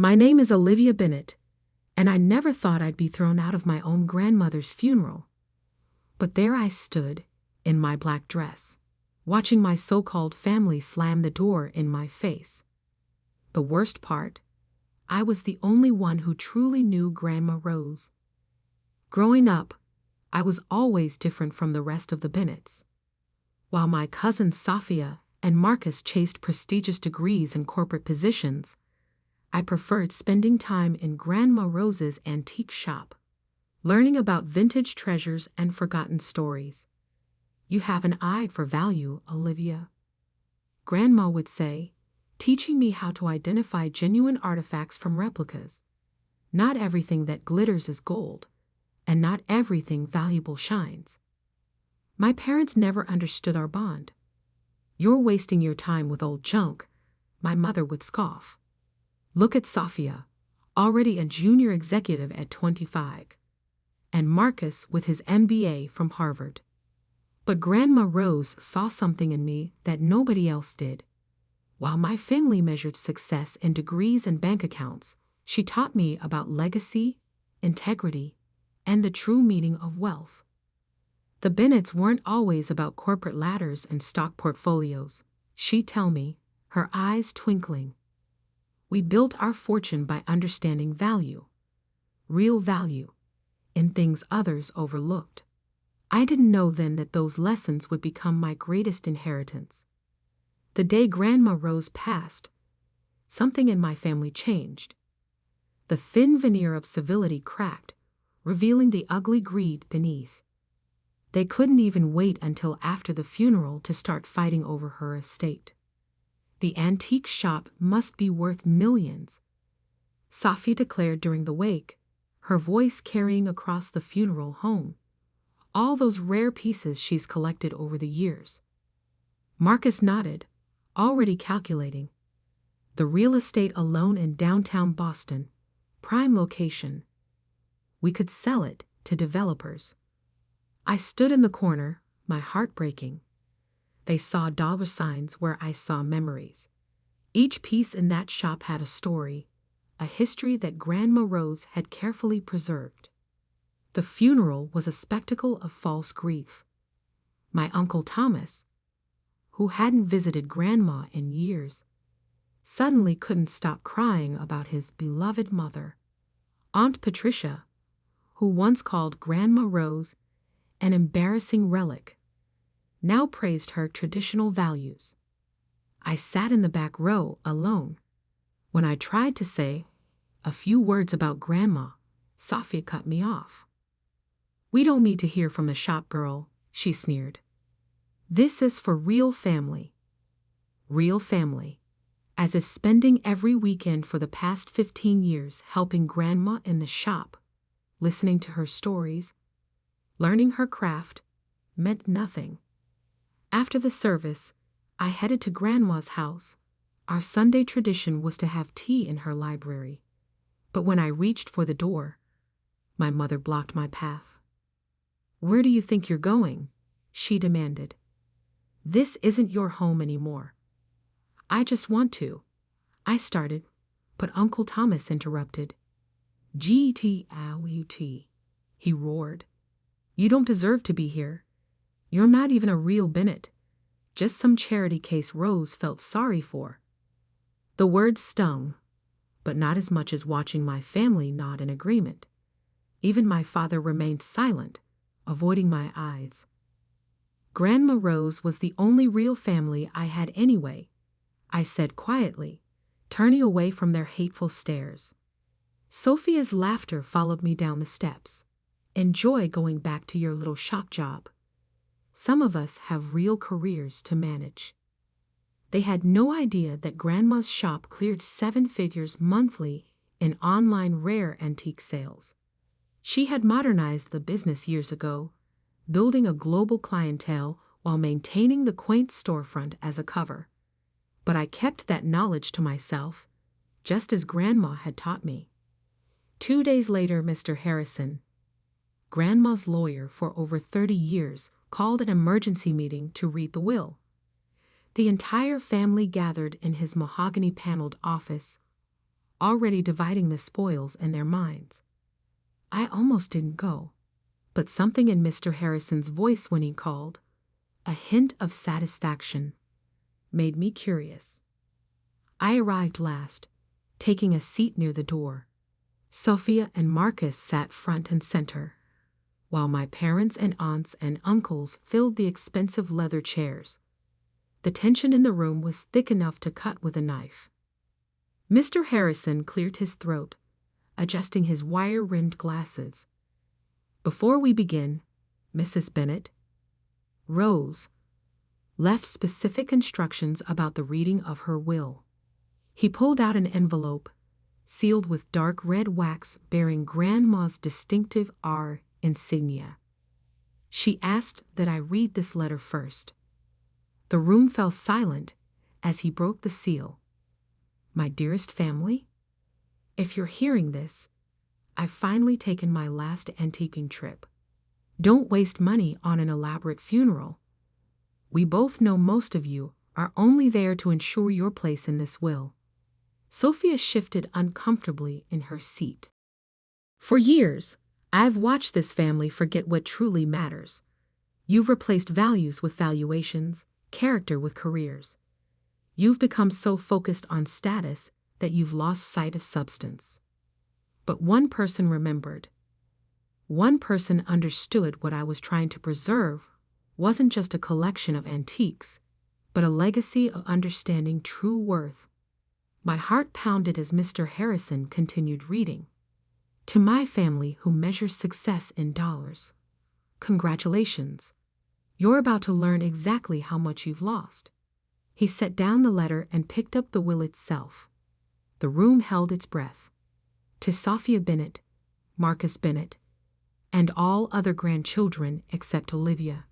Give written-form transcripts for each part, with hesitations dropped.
My name is Olivia Bennett, and I never thought I'd be thrown out of my own grandmother's funeral. But there I stood, in my black dress, watching my so-called family slam the door in my face. The worst part, I was the only one who truly knew Grandma Rose. Growing up, I was always different from the rest of the Bennetts. While my cousins Sophia and Marcus chased prestigious degrees and corporate positions, I preferred spending time in Grandma Rose's antique shop, learning about vintage treasures and forgotten stories. "You have an eye for value, Olivia," Grandma would say, teaching me how to identify genuine artifacts from replicas. Not everything that glitters is gold, and not everything valuable shines. My parents never understood our bond. "You're wasting your time with old junk," my mother would scoff. "Look at Sophia, already a junior executive at 25, and Marcus with his MBA from Harvard." But Grandma Rose saw something in me that nobody else did. While my family measured success in degrees and bank accounts, she taught me about legacy, integrity, and the true meaning of wealth. The Bennetts weren't always about corporate ladders and stock portfolios, she'd tell me, her eyes twinkling. We built our fortune by understanding value, real value, in things others overlooked. I didn't know then that those lessons would become my greatest inheritance. The day Grandma Rose passed, something in my family changed. The thin veneer of civility cracked, revealing the ugly greed beneath. They couldn't even wait until after the funeral to start fighting over her estate. "The antique shop must be worth millions," Sophie declared during the wake, her voice carrying across the funeral home. "All those rare pieces she's collected over the years." Marcus nodded, already calculating. The real estate alone in downtown Boston, prime location. We could sell it to developers. I stood in the corner, my heart breaking. They saw dollar signs where I saw memories. Each piece in that shop had a story, a history that Grandma Rose had carefully preserved. The funeral was a spectacle of false grief. My Uncle Thomas, who hadn't visited Grandma in years, suddenly couldn't stop crying about his beloved mother. Aunt Patricia, who once called Grandma Rose an embarrassing relic, now praised her traditional values. I sat in the back row alone. When I tried to say a few words about Grandma, Sophia cut me off. "We don't need to hear from the shop girl," she sneered. "This is for real family." Real family. As if spending every weekend for the past 15 years helping Grandma in the shop, listening to her stories, learning her craft, meant nothing. After the service, I headed to Grandma's house. Our Sunday tradition was to have tea in her library. But when I reached for the door, my mother blocked my path. "Where do you think you're going?" she demanded. "This isn't your home anymore." "I just want to," I started, but Uncle Thomas interrupted. "Get-out," he roared. "You don't deserve to be here. You're not even a real Bennett, just some charity case Rose felt sorry for." The words stung, but not as much as watching my family nod in agreement. Even my father remained silent, avoiding my eyes. "Grandma Rose was the only real family I had anyway," I said quietly, turning away from their hateful stares. Sophia's laughter followed me down the steps. "Enjoy going back to your little shop job. Some of us have real careers to manage." They had no idea that Grandma's shop cleared 7 figures monthly in online rare antique sales. She had modernized the business years ago, building a global clientele while maintaining the quaint storefront as a cover. But I kept that knowledge to myself, just as Grandma had taught me. 2 days later, Mr. Harrison, Grandma's lawyer for over 30 years, called an emergency meeting to read the will. The entire family gathered in his mahogany-paneled office, already dividing the spoils in their minds. I almost didn't go, but something in Mr. Harrison's voice when he called, a hint of satisfaction, made me curious. I arrived last, taking a seat near the door. Sophia and Marcus sat front and center, while my parents and aunts and uncles filled the expensive leather chairs. The tension in the room was thick enough to cut with a knife. Mr. Harrison cleared his throat, adjusting his wire-rimmed glasses. Before we begin, Mrs. Bennet, Rose left specific instructions about the reading of her will. He pulled out an envelope, sealed with dark red wax bearing Grandma's distinctive R insignia. She asked that I read this letter first. The room fell silent as he broke the seal. My dearest family, if you're hearing this, I've finally taken my last antiquing trip. Don't waste money on an elaborate funeral. We both know most of you are only there to ensure your place in this will. Sophia shifted uncomfortably in her seat. For years, I've watched this family forget what truly matters. You've replaced values with valuations, character with careers. You've become so focused on status that you've lost sight of substance. But one person remembered. One person understood what I was trying to preserve wasn't just a collection of antiques, but a legacy of understanding true worth. My heart pounded as Mr. Harrison continued reading. To my family who measures success in dollars, congratulations. You're about to learn exactly how much you've lost. He set down the letter and picked up the will itself. The room held its breath. To Sophia Bennet, Marcus Bennet, and all other grandchildren except Olivia,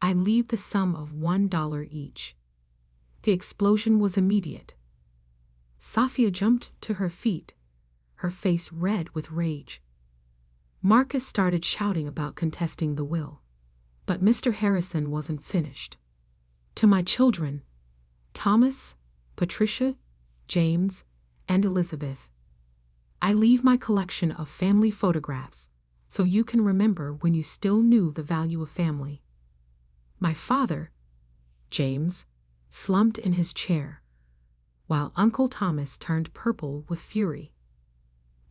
I leave the sum of $1 each. The explosion was immediate. Sophia jumped to her feet, her face red with rage. Marcus started shouting about contesting the will, but Mr. Harrison wasn't finished. To my children, Thomas, Patricia, James, and Elizabeth, I leave my collection of family photographs so you can remember when you still knew the value of family. My father, James, slumped in his chair, while Uncle Thomas turned purple with fury.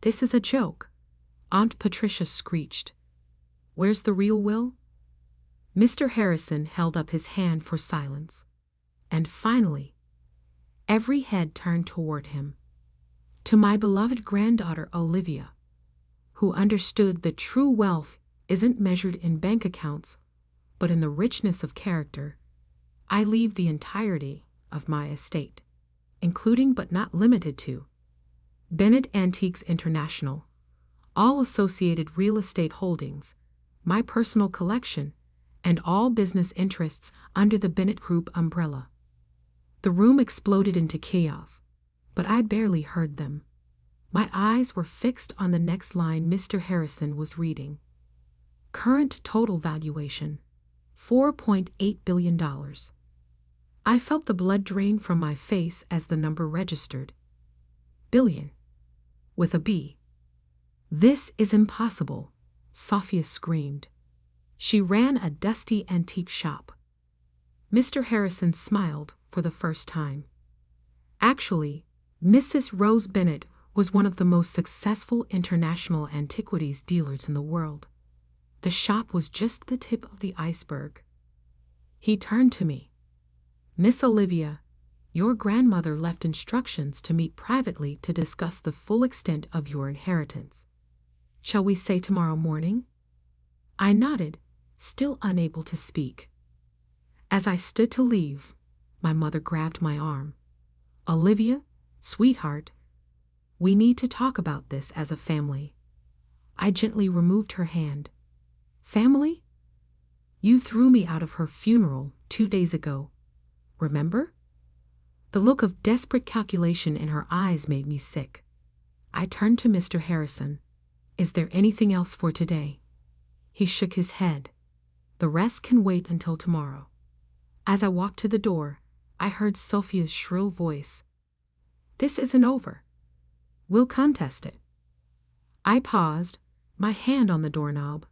This is a joke, Aunt Patricia screeched. Where's the real will? Mr. Harrison held up his hand for silence. And finally, every head turned toward him. To my beloved granddaughter Olivia, who understood that true wealth isn't measured in bank accounts, but in the richness of character, I leave the entirety of my estate, including but not limited to Bennet Antiques International, all associated real estate holdings, my personal collection, and all business interests under the Bennet Group umbrella. The room exploded into chaos, but I barely heard them. My eyes were fixed on the next line Mr. Harrison was reading. Current total valuation, $4.8 billion. I felt the blood drain from my face as the number registered. Billion. With a B. This is impossible, Sophia screamed. She ran a dusty antique shop. Mr. Harrison smiled for the first time. Actually, Mrs. Rose Bennet was one of the most successful international antiquities dealers in the world. The shop was just the tip of the iceberg. He turned to me. Miss Olivia, your grandmother left instructions to meet privately to discuss the full extent of your inheritance. Shall we say tomorrow morning? I nodded, still unable to speak. As I stood to leave, my mother grabbed my arm. Olivia, sweetheart, we need to talk about this as a family. I gently removed her hand. Family? You threw me out of her funeral 2 days ago. Remember? The look of desperate calculation in her eyes made me sick. I turned to Mr. Harrison. Is there anything else for today? He shook his head. The rest can wait until tomorrow. As I walked to the door, I heard Sophia's shrill voice. This isn't over. We'll contest it. I paused, my hand on the doorknob,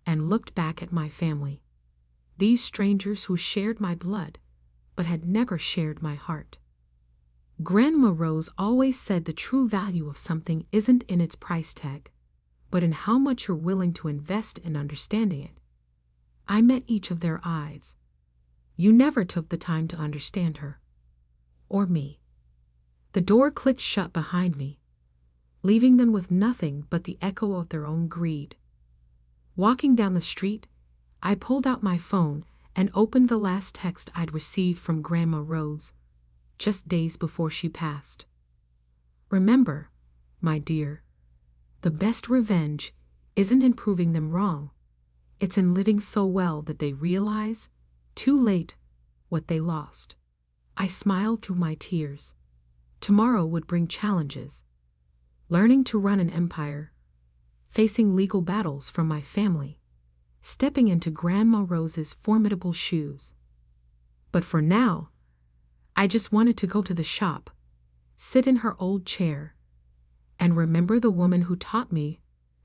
and looked back at my family. These strangers who shared my blood, but had never shared my heart. Grandma Rose always said the true value of something isn't in its price tag, but in how much you're willing to invest in understanding it. I met each of their eyes. You never took the time to understand her. Or me. The door clicked shut behind me, leaving them with nothing but the echo of their own greed. Walking down the street, I pulled out my phone and opened the last text I'd received from Grandma Rose, just days before she passed. Remember, my dear, the best revenge isn't in proving them wrong. It's in living so well that they realize, too late, what they lost. I smiled through my tears. Tomorrow would bring challenges. Learning to run an empire, facing legal battles from my family, stepping into Grandma Rose's formidable shoes. But for now, I just wanted to go to the shop, sit in her old chair, and remember the woman who taught me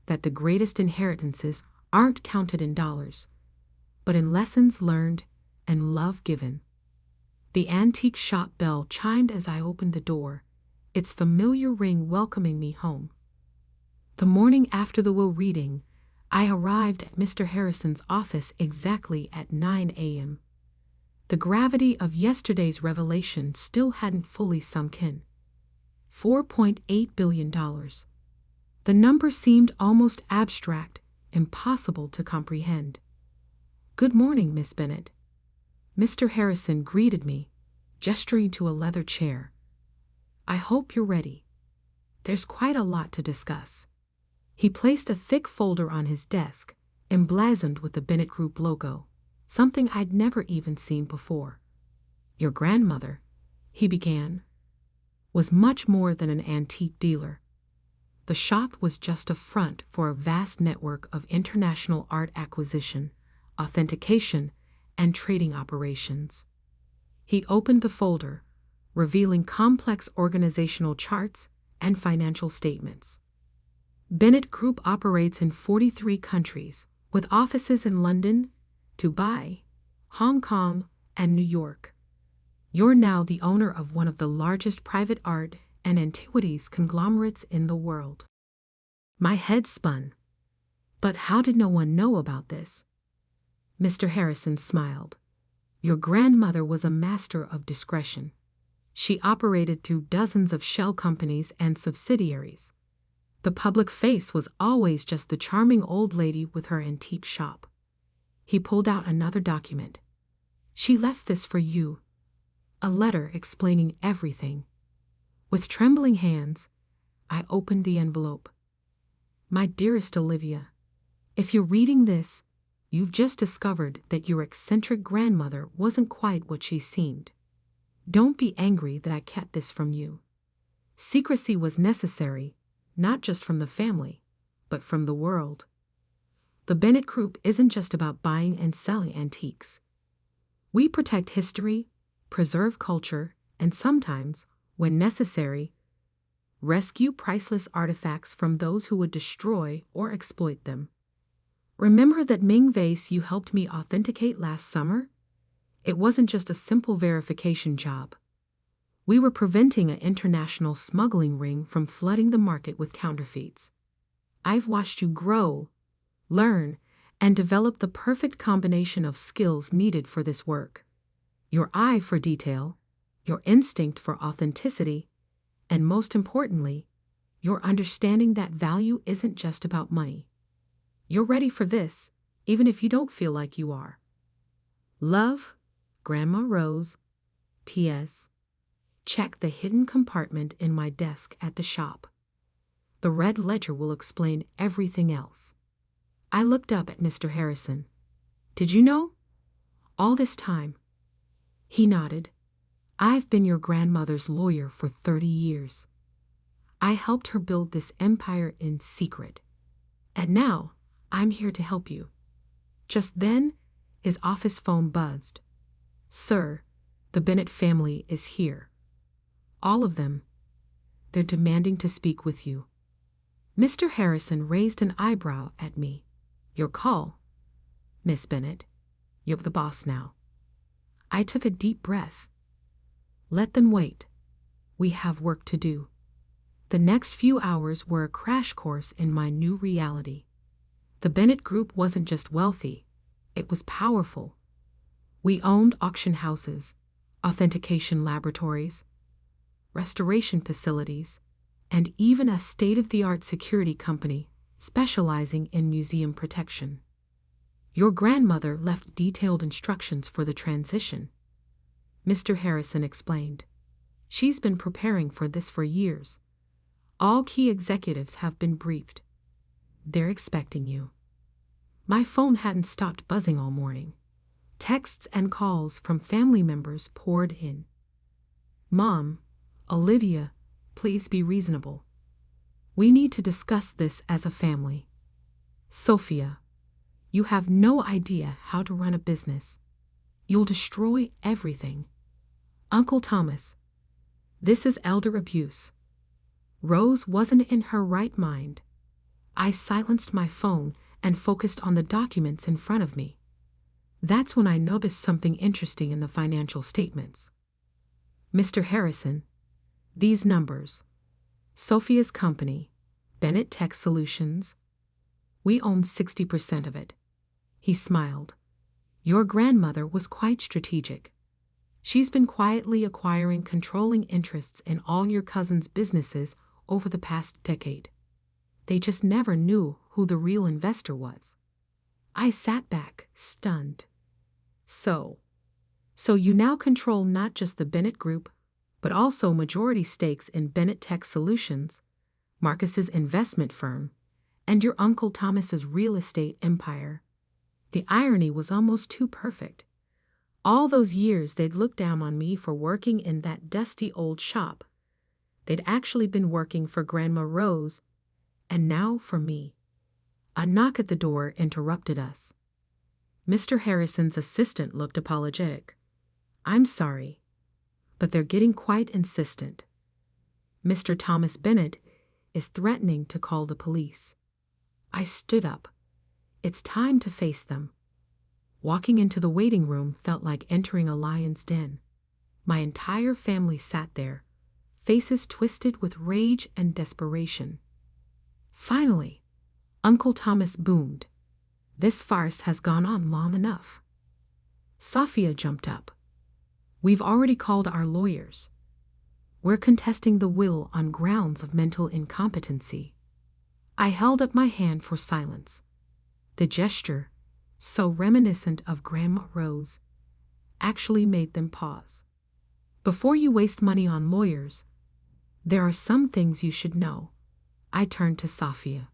that the greatest inheritances aren't counted in dollars, but in lessons learned and love given. The antique shop bell chimed as I opened the door, its familiar ring welcoming me home. The morning after the will reading, I arrived at Mr. Harrison's office exactly at 9 a.m. The gravity of yesterday's revelation still hadn't fully sunk in. $4.8 billion. The number seemed almost abstract, impossible to comprehend. "Good morning, Miss Bennet." Mr. Harrison greeted me, gesturing to a leather chair. "I hope you're ready. There's quite a lot to discuss." He placed a thick folder on his desk, emblazoned with the Bennett Group logo, something I'd never even seen before. "Your grandmother," he began, "was much more than an antique dealer. The shop was just a front for a vast network of international art acquisition, authentication, and trading operations." He opened the folder, revealing complex organizational charts and financial statements. Bennett Group operates in 43 countries, with offices in London, Dubai, Hong Kong, and New York. You're now the owner of one of the largest private art and antiquities conglomerates in the world. My head spun. But how did no one know about this? Mr. Harrison smiled. "Your grandmother was a master of discretion. She operated through dozens of shell companies and subsidiaries. The public face was always just the charming old lady with her antique shop." He pulled out another document. "She left this for you." A letter explaining everything. With trembling hands, I opened the envelope. "My dearest Olivia, if you're reading this, you've just discovered that your eccentric grandmother wasn't quite what she seemed. Don't be angry that I kept this from you. Secrecy was necessary, not just from the family, but from the world. The Bennett Group isn't just about buying and selling antiques. We protect history, preserve culture, and sometimes, when necessary, rescue priceless artifacts from those who would destroy or exploit them. Remember that Ming vase you helped me authenticate last summer? It wasn't just a simple verification job. We were preventing an international smuggling ring from flooding the market with counterfeits. I've watched you grow, learn, and develop the perfect combination of skills needed for this work. Your eye for detail, your instinct for authenticity, and most importantly, your understanding that value isn't just about money. You're ready for this, even if you don't feel like you are. Love, Grandma Rose. P.S. Check the hidden compartment in my desk at the shop. The red ledger will explain everything else." I looked up at Mr. Harrison. "Did you know? All this time?" He nodded. "I've been your grandmother's lawyer for 30 years. I helped her build this empire in secret. And now, I'm here to help you." Just then, his office phone buzzed. "Sir, the Bennett family is here. All of them. They're demanding to speak with you. Mr. Harrison raised an eyebrow at me. Your call, Miss Bennett. You're the boss now. I took a deep breath. Let them wait. We have work to do. The next few hours were a crash course in my new reality. The Bennett Group wasn't just wealthy, it was powerful. We owned auction houses, authentication laboratories, restoration facilities, and even a state-of-the-art security company specializing in museum protection. Your grandmother left detailed instructions for the transition, Mr. Harrison explained. She's been preparing for this for years. All key executives have been briefed. They're expecting you. My phone hadn't stopped buzzing all morning. Texts and calls from family members poured in. Mom, Olivia, please be reasonable. We need to discuss this as a family. Sophia, you have no idea how to run a business. You'll destroy everything. Uncle Thomas, this is elder abuse. Rose wasn't in her right mind. I silenced my phone and focused on the documents in front of me. That's when I noticed something interesting in the financial statements. Mr. Harrison, these numbers. Sophia's company, Bennett Tech Solutions. We own 60% of it. He smiled. Your grandmother was quite strategic. She's been quietly acquiring controlling interests in all your cousin's businesses over the past decade. They just never knew who the real investor was. I sat back, stunned. So you now control not just the Bennett Group, but also majority stakes in Bennett Tech Solutions, Marcus's investment firm, and your Uncle Thomas's real estate empire. The irony was almost too perfect. All those years they'd looked down on me for working in that dusty old shop. They'd actually been working for Grandma Rose, and now for me. A knock at the door interrupted us. Mr. Harrison's assistant looked apologetic. I'm sorry, but they're getting quite insistent. Mr. Thomas Bennett is threatening to call the police. I stood up. It's time to face them. Walking into the waiting room felt like entering a lion's den. My entire family sat there, faces twisted with rage and desperation. Finally, Uncle Thomas boomed. This farce has gone on long enough. Sophia jumped up. We've already called our lawyers. We're contesting the will on grounds of mental incompetency. I held up my hand for silence. The gesture, so reminiscent of Grandma Rose, actually made them pause. Before you waste money on lawyers, there are some things you should know. I turned to Sophia.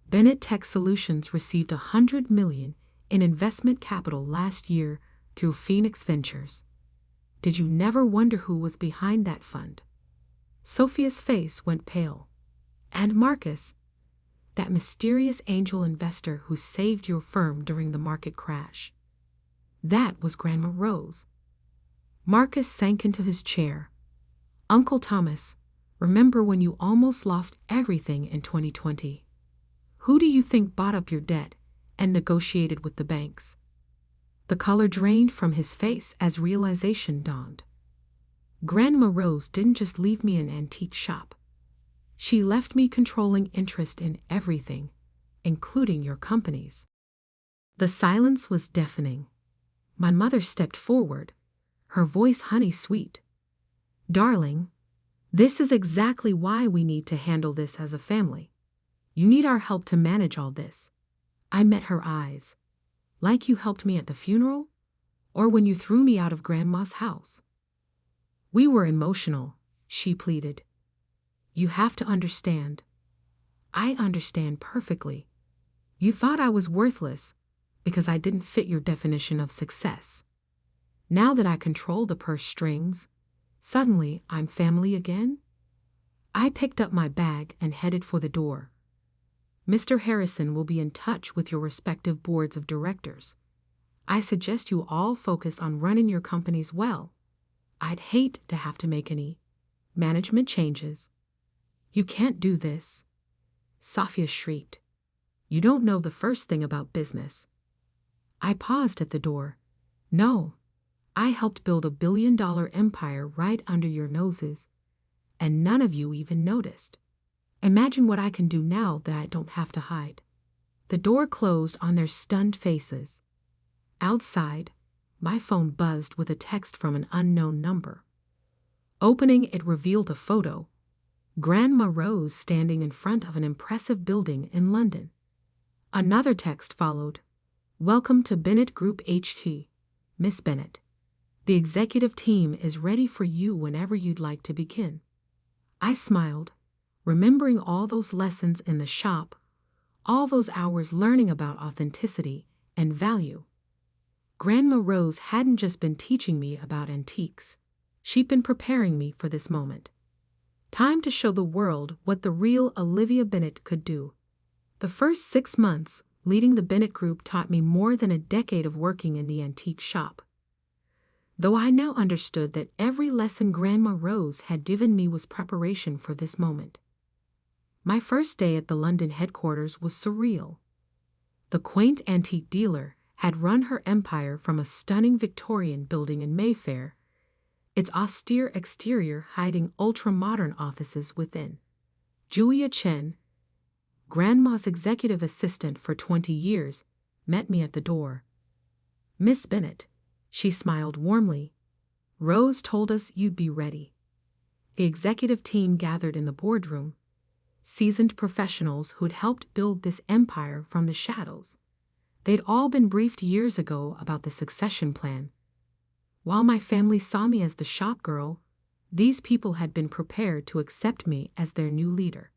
Bennett Tech Solutions received $100 million in investment capital last year through Phoenix Ventures. Did you never wonder who was behind that fund? Sophia's face went pale. And Marcus, that mysterious angel investor who saved your firm during the market crash. That was Grandma Rose. Marcus sank into his chair. Uncle Thomas, remember when you almost lost everything in 2020? Who do you think bought up your debt and negotiated with the banks? The color drained from his face as realization dawned. Grandma Rose didn't just leave me an antique shop. She left me controlling interest in everything, including your companies. The silence was deafening. My mother stepped forward, her voice honey-sweet. Darling, this is exactly why we need to handle this as a family. You need our help to manage all this. I met her eyes. Like you helped me at the funeral, or when you threw me out of Grandma's house. We were emotional, she pleaded. You have to understand. I understand perfectly. You thought I was worthless because I didn't fit your definition of success. Now that I control the purse strings, suddenly I'm family again? I picked up my bag and headed for the door. Mr. Harrison will be in touch with your respective boards of directors. I suggest you all focus on running your companies well. I'd hate to have to make any management changes "You can't do this," Safia shrieked. "You don't know the first thing about business." I paused at the door. "No, I helped build a billion-dollar empire right under your noses, and none of you even noticed. Imagine what I can do now that I don't have to hide." The door closed on their stunned faces. Outside, my phone buzzed with a text from an unknown number. Opening it revealed a photo. Grandma Rose standing in front of an impressive building in London. Another text followed. "Welcome to Bennett Group HQ, Miss Bennett. The executive team is ready for you whenever you'd like to begin." I smiled, remembering all those lessons in the shop, all those hours learning about authenticity and value. Grandma Rose hadn't just been teaching me about antiques. She'd been preparing me for this moment. Time to show the world what the real Olivia Bennett could do. The first 6 months leading the Bennett Group taught me more than a decade of working in the antique shop. Though I now understood that every lesson Grandma Rose had given me was preparation for this moment. My first day at the London headquarters was surreal. The quaint antique dealer had run her empire from a stunning Victorian building in Mayfair, its austere exterior hiding ultra-modern offices within. Julia Chen, Grandma's executive assistant for 20 years, met me at the door. "Miss Bennett," she smiled warmly, "Rose told us you'd be ready." The executive team gathered in the boardroom, seasoned professionals who'd helped build this empire from the shadows. They'd all been briefed years ago about the succession plan. While my family saw me as the shop girl, these people had been prepared to accept me as their new leader.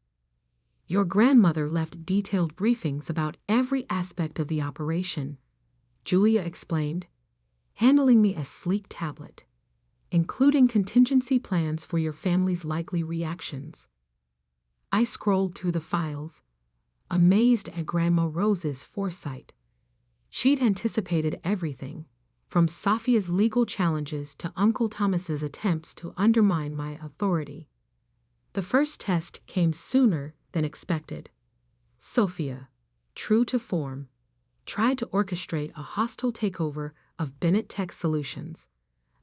"Your grandmother left detailed briefings about every aspect of the operation," Julia explained, handling me a sleek tablet, "including contingency plans for your family's likely reactions." I scrolled through the files, amazed at Grandma Rose's foresight. She'd anticipated everything, from Safia's legal challenges to Uncle Thomas's attempts to undermine my authority. The first test came sooner than expected. Sophia, true to form, tried to orchestrate a hostile takeover of Bennett Tech Solutions,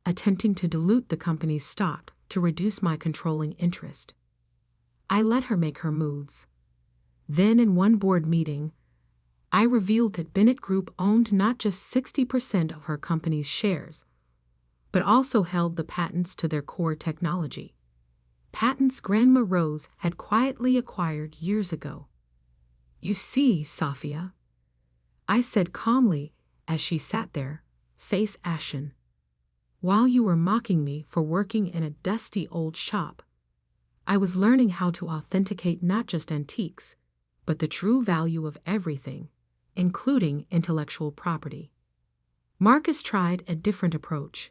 attempting to dilute the company's stock to reduce my controlling interest. I let her make her moves. Then in one board meeting, I revealed that Bennett Group owned not just 60% of her company's shares, but also held the patents to their core technology. Patents Grandma Rose had quietly acquired years ago. "You see, Safia," I said calmly as she sat there, face ashen. "While you were mocking me for working in a dusty old shop, I was learning how to authenticate not just antiques, but the true value of everything, including intellectual property." Marcus tried a different approach.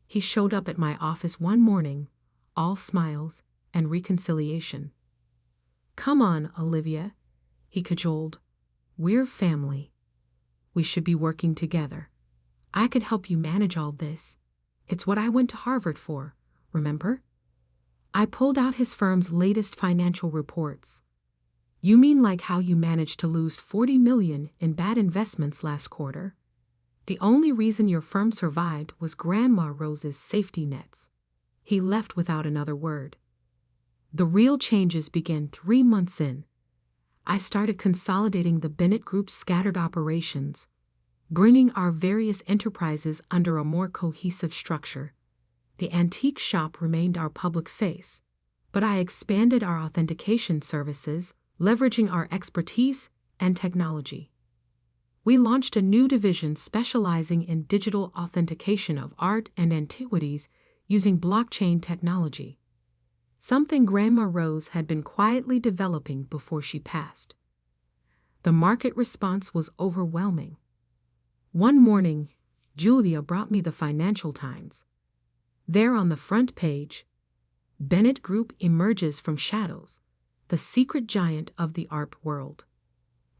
He showed up at my office one morning, all smiles and reconciliation. "Come on, Olivia," he cajoled. "We're family. We should be working together. I could help you manage all this. It's what I went to Harvard for, remember?" I pulled out his firm's latest financial reports. "You mean like how you managed to lose $40 million in bad investments last quarter? The only reason your firm survived was Grandma Rose's safety nets." He left without another word. The real changes began 3 months in. I started consolidating the Bennett Group's scattered operations, bringing our various enterprises under a more cohesive structure. The antique shop remained our public face, but I expanded our authentication services, leveraging our expertise and technology. We launched a new division specializing in digital authentication of art and antiquities using blockchain technology, something Grandma Rose had been quietly developing before she passed. The market response was overwhelming. One morning, Julia brought me the Financial Times. There on the front page, "Bennett Group emerges from shadows, the secret giant of the art world."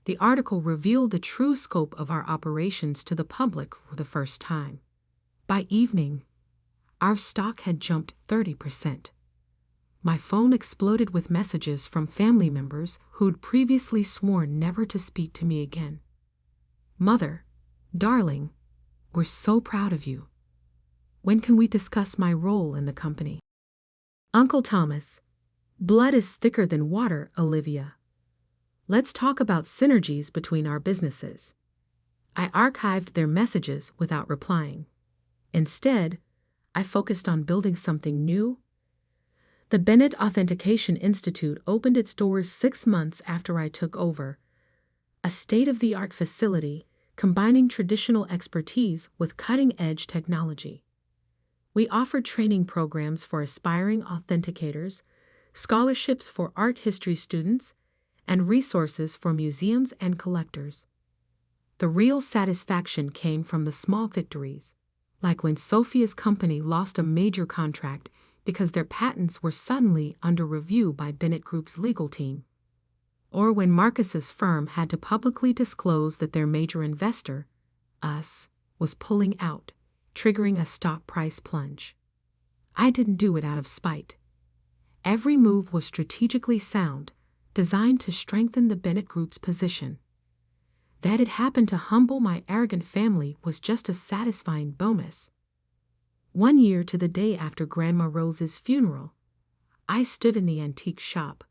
The article revealed the true scope of our operations to the public for the first time. By evening, our stock had jumped 30%. My phone exploded with messages from family members who'd previously sworn never to speak to me again. Mother, darling, we're so proud of you. When can we discuss my role in the company? Uncle Thomas, blood is thicker than water, Olivia. Let's talk about synergies between our businesses. I archived their messages without replying. Instead, I focused on building something new. The Bennett Authentication Institute opened its doors 6 months after I took over, a state-of-the-art facility combining traditional expertise with cutting-edge technology. We offered training programs for aspiring authenticators, scholarships for art history students, and resources for museums and collectors. The real satisfaction came from the small victories, like when Sophia's company lost a major contract because their patents were suddenly under review by Bennett Group's legal team, or when Marcus's firm had to publicly disclose that their major investor, us, was pulling out, triggering a stock price plunge. I didn't do it out of spite. Every move was strategically sound, designed to strengthen the Bennett Group's position. That it happened to humble my arrogant family was just a satisfying bonus. 1 year to the day after Grandma Rose's funeral, I stood in the antique shop,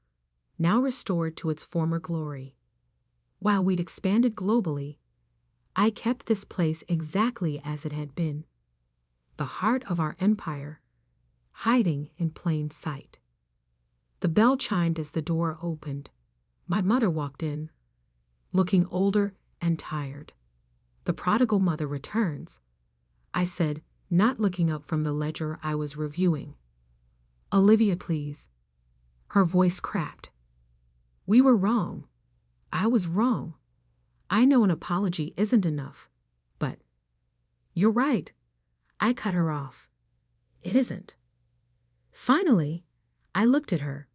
now restored to its former glory. While we'd expanded globally, I kept this place exactly as it had been, the heart of our empire, hiding in plain sight. The bell chimed as the door opened. My mother walked in, looking older and tired. The prodigal mother returns, I said, not looking up from the ledger I was reviewing. Olivia, please. Her voice cracked. We were wrong. I was wrong. I know an apology isn't enough, but you're right. I cut her off. It isn't. Finally, I looked at her.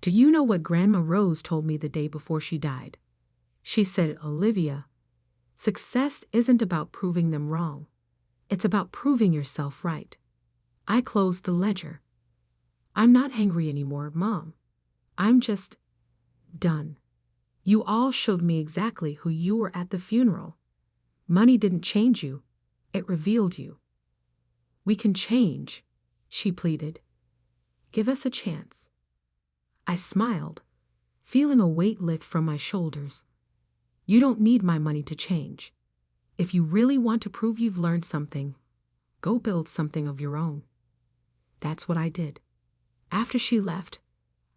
Do you know what Grandma Rose told me the day before she died? She said, Olivia, success isn't about proving them wrong. It's about proving yourself right. I closed the ledger. I'm not angry anymore, Mom. I'm just done. You all showed me exactly who you were at the funeral. Money didn't change you. It revealed you. We can change, she pleaded. Give us a chance. I smiled, feeling a weight lift from my shoulders. You don't need my money to change. If you really want to prove you've learned something, go build something of your own. That's what I did. After she left,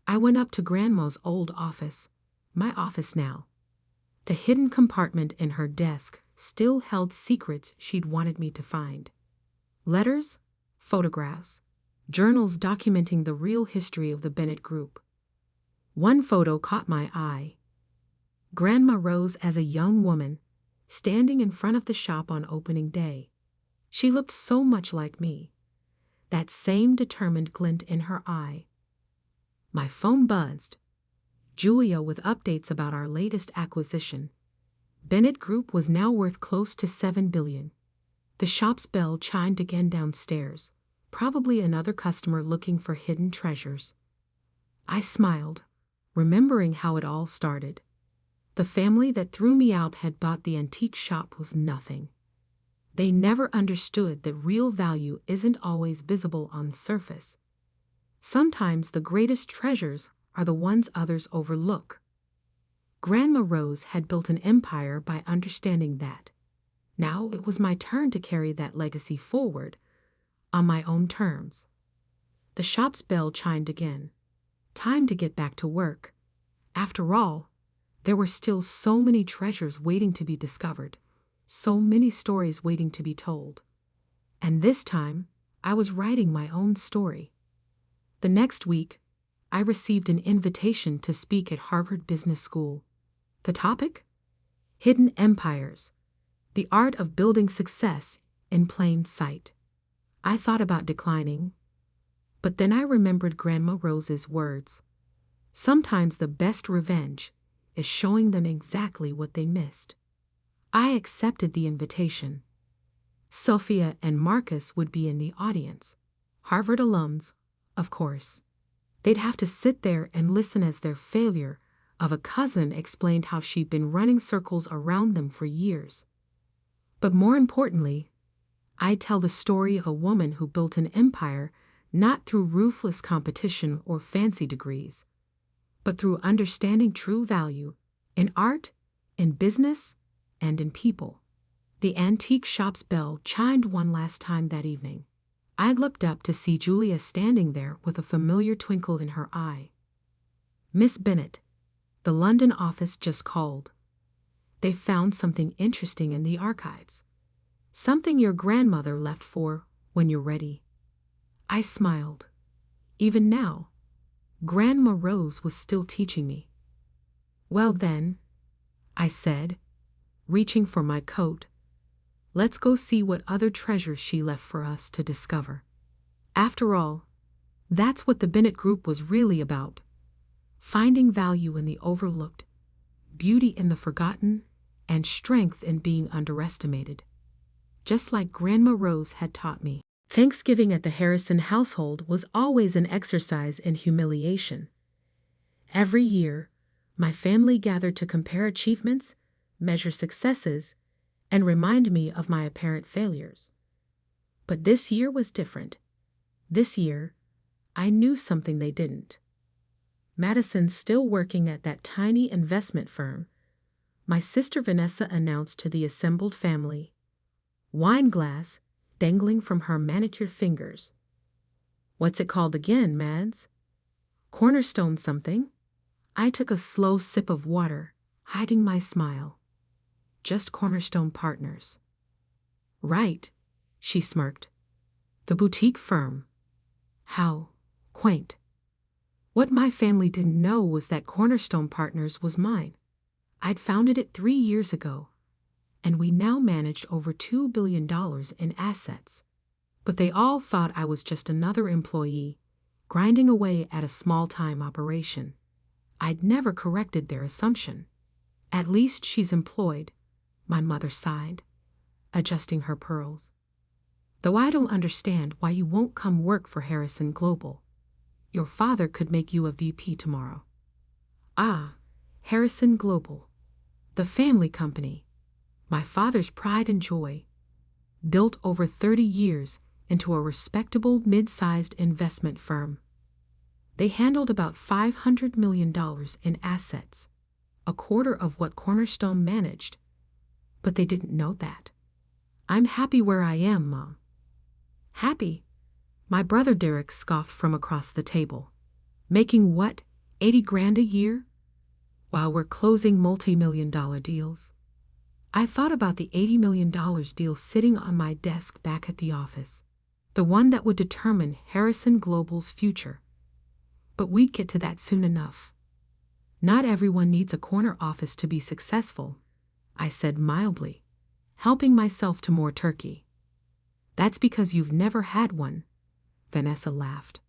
I went up to Grandma's old office, my office now. The hidden compartment in her desk still held secrets she'd wanted me to find. Letters, photographs, journals documenting the real history of the Bennett Group. One photo caught my eye. Grandma Rose as a young woman, standing in front of the shop on opening day. She looked so much like me. That same determined glint in her eye. My phone buzzed. Julia with updates about our latest acquisition. Bennett Group was now worth close to $7 billion. The shop's bell chimed again downstairs, probably another customer looking for hidden treasures. I smiled, remembering how it all started. The family that threw me out had thought the antique shop was nothing. They never understood that real value isn't always visible on the surface. Sometimes the greatest treasures are the ones others overlook. Grandma Rose had built an empire by understanding that. Now it was my turn to carry that legacy forward, on my own terms. The shop's bell chimed again. Time to get back to work. After all, there were still so many treasures waiting to be discovered, so many stories waiting to be told. And this time, I was writing my own story. The next week, I received an invitation to speak at Harvard Business School. The topic? Hidden Empires, the art of building success in plain sight. I thought about declining, but then I remembered Grandma Rose's words. Sometimes the best revenge is showing them exactly what they missed. I accepted the invitation. Sophia and Marcus would be in the audience. Harvard alums, of course. They'd have to sit there and listen as their failure of a cousin explained how she'd been running circles around them for years. But more importantly, I'd tell the story of a woman who built an empire not through ruthless competition or fancy degrees, but through understanding true value in art, in business, and in people. The antique shop's bell chimed one last time that evening. I looked up to see Julia standing there with a familiar twinkle in her eye. "Miss Bennet, the London office just called. They found something interesting in the archives. Something your grandmother left for when you're ready." I smiled. Even now, Grandma Rose was still teaching me. "Well then," I said, reaching for my coat, "let's go see what other treasures she left for us to discover." After all, that's what the Bennett Group was really about. Finding value in the overlooked, beauty in the forgotten, and strength in being underestimated. Just like Grandma Rose had taught me. Thanksgiving at the Harrison household was always an exercise in humiliation. Every year, my family gathered to compare achievements, measure successes, and remind me of my apparent failures. But this year was different. This year, I knew something they didn't. Madison's still working at that tiny investment firm. My sister Vanessa announced to the assembled family, wine glass dangling from her manicured fingers. "What's it called again, Mads?" "Cornerstone something." I took a slow sip of water, hiding my smile. "Just Cornerstone Partners." "Right," she smirked. "The boutique firm." How quaint. What my family didn't know was that Cornerstone Partners was mine. I'd founded it 3 years ago, and we now managed over $2 billion in assets. But they all thought I was just another employee, grinding away at a small-time operation. I'd never corrected their assumption. "At least she's employed," my mother sighed, adjusting her pearls. "Though I don't understand why you won't come work for Harrison Global. Your father could make you a VP tomorrow." Ah, Harrison Global. The family company. My father's pride and joy. Built over 30 years into a respectable mid-sized investment firm. They handled about $500 million in assets, a quarter of what Cornerstone managed. But they didn't know that. "I'm happy where I am, Mom." "Happy?" My brother Derek scoffed from across the table. "Making what, 80 grand a year? While we're closing multi-million-dollar deals?" I thought about the $80 million deal sitting on my desk back at the office, the one that would determine Harrison Global's future. But we'd get to that soon enough. "Not everyone needs a corner office to be successful," I said mildly, helping myself to more turkey. "That's because you've never had one," Vanessa laughed.